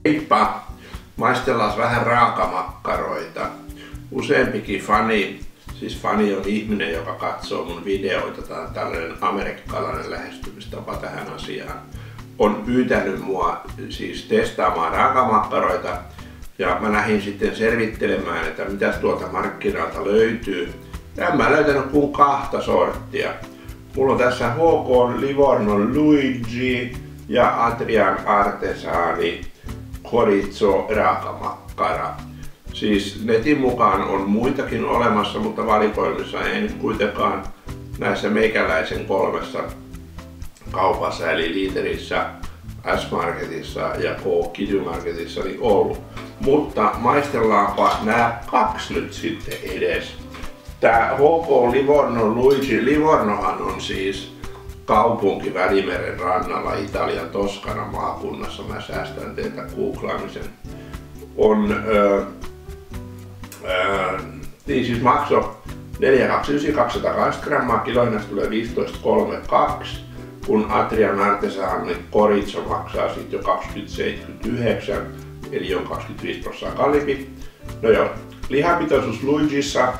Heippa! Maistellaan vähän raakamakkaroita. Useampikin fani, siis fani on ihminen, joka katsoo mun videoita, tää on tällainen amerikkalainen lähestymistapa tähän asiaan, on pyytänyt mua siis testaamaan raakamakkaroita ja mä lähdin sitten selvittelemään, että mitäs tuolta markkinoilta löytyy. Ja en mä löytänyt kuin 2 sorttia. Mulla on tässä HK Livorno Luigi ja Adrian Artesani Chorizo raakamakkara. Siis netin mukaan on muitakin olemassa, mutta valikoimissa ei nyt kuitenkaan näissä meikäläisen 3 kaupassa eli Lidlissä, S-Marketissa ja K-Kidy-marketissa niin ollut. Mutta maistellaanpa nämä 2 nyt sitten edes. Tää HK Livorno Luigi, Livornohan on siis kaupunki Välimeren rannalla Italian Toskana maakunnassa. Mä säästän teiltä googlaamisen. Niin siis maksoi 4,29 280 grammaa, kilohinnasta tulee 15,32, kun Adrian Artesani Chorizo maksaa sit jo 20,79, eli on 25% kalliimpi. No joo, lihapitoisuus Luigissa,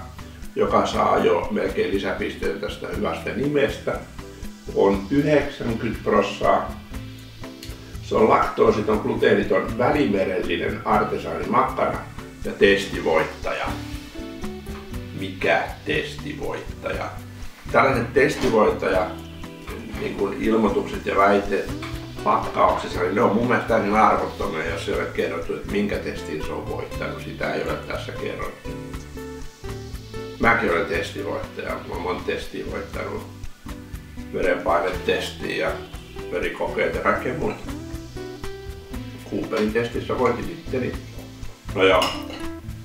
joka saa jo melkein lisäpisteitä tästä hyvästä nimestä, on 90%. Se on laktoositon, gluteeniton, välimerellinen artesaanimakkara ja testivoittaja. Mikä testivoittaja? Tällaiset testivoittaja, niin kuin ilmoitukset ja väitteet pakkauksessa, niin ne on mun mielestä täysin arvottomia, jos ei ole kerrottu, että minkä testin se on voittanut. Sitä ei ole tässä kerrottu. Mäkin olen testivoittaja, mä oon monta testia voittanut. Verenpainetestiin ja verikokeet ja kaikkea muuta. Cooperin testissä voitin itteni. No joo,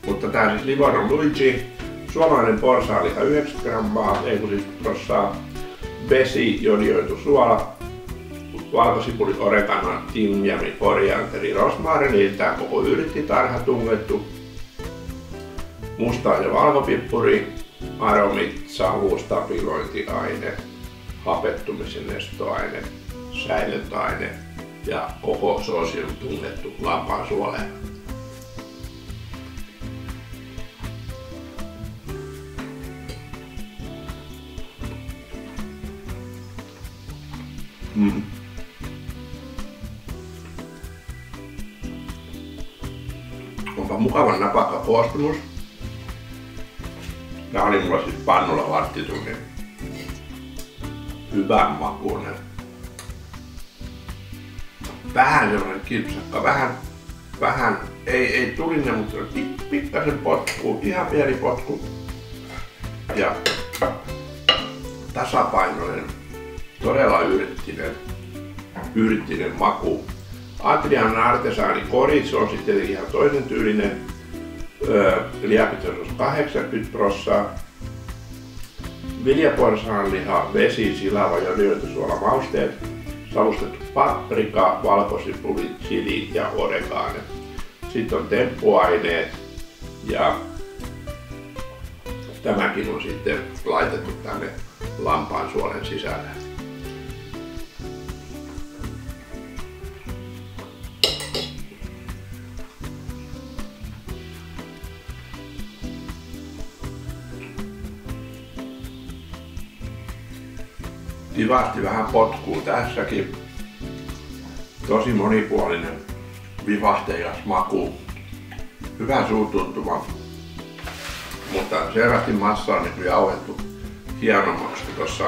mutta tää siis Livorno Luigi, suomalainen porsaanliha 9 grammaa, ei kun siis prossaa, vesi, jodioitu suola, valkosipuli, oregano, timjami, korianteri, rosmarini, tää koko yrttitarha tungettu, musta ja valkopippuri, aromit, savu, stabilointiaine, hapettumisen estoaine, säilöntäaine ja koko soosi on tungettu lampaan suoleen. Onpa mukavan napakka koostumus. Tää oli mulla siis pannulla varttitunnin. Hyvän makuinen. Vähän semmonen kipsakka, vähän, ei tulinen, mutta pikkasen potku, ihan pieni potku. Ja tasapainoinen, todella yrttinen maku. Adrian Artesani Chorizo on sitten ihan toisen tyylinen. Lihapitoisuus 80%. Viljaporsaanliha, vesi, silava, jodioitusuola, mausteet, savustettu paprika, valkosipuli, chili ja oregano. Sitten on temppuaineet ja tämäkin on sitten laitettu tänne lampaan suolen sisälle. Kivasti vähän potkuu tässäkin. Tosi monipuolinen, vivahteikas maku. Hyvä suutuntuma. Mutta selvästi massa on niin jauhettu hienommaksi kuin tuossa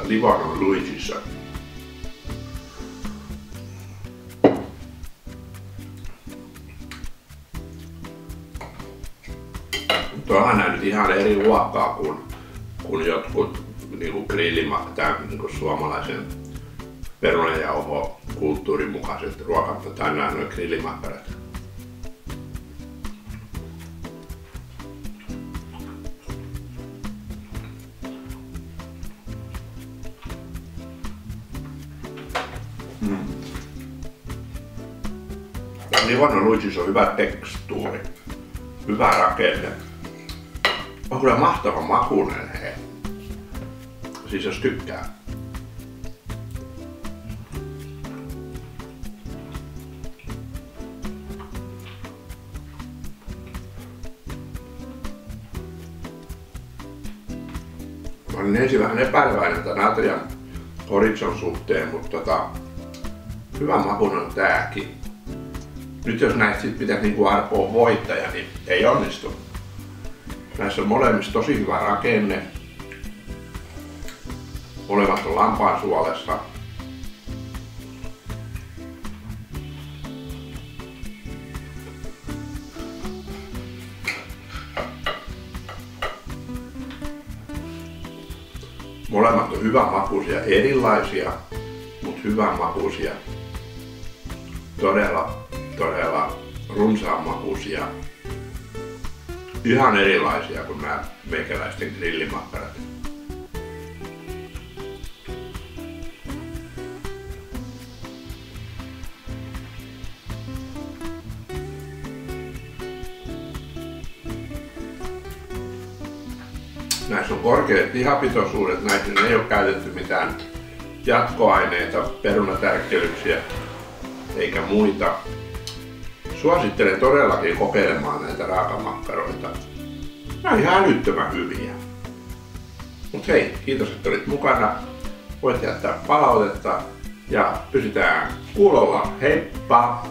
Livorno Luigissa. Tuohan on nyt ihan eri luokkaa kuin jotkut niinku niinku suomalaisen perunanjauho kulttuurin mukaiset ruokat, tai nämä noin grillimakkarat. Livorno Luigissa on hyvä tekstuuri, hyvä rakenne. On kyllä mahtava makuinen, hei. Siis jos tykkää. Mä olin ensin vähän epäileväinen tämän Adrian Horizon suhteen, mutta hyvän makuinen on tääkin. Nyt jos näistä sit pitäisi niinku arpoa voittaja, niin ei onnistu. Näissä on molemmissa tosi hyvä rakenne. Molemmat on lampaan suolessa. Molemmat on hyvän makuisia, erilaisia, mutta hyvän makuisia. Todella runsaan makuisia. Ihan erilaisia kuin nämä meikäläisten grillimakkarat. Näissä on korkeat lihapitoisuudet, näissä ei ole käytetty mitään jatkoaineita, perunatärkkelyksiä eikä muita. Suosittelen todellakin kokeilemaan näitä raakamakkaroita. Nämä on ihan älyttömän hyviä. Mut hei, kiitos että olit mukana. Voit jättää palautetta ja pysytään kuulolla. Heippa!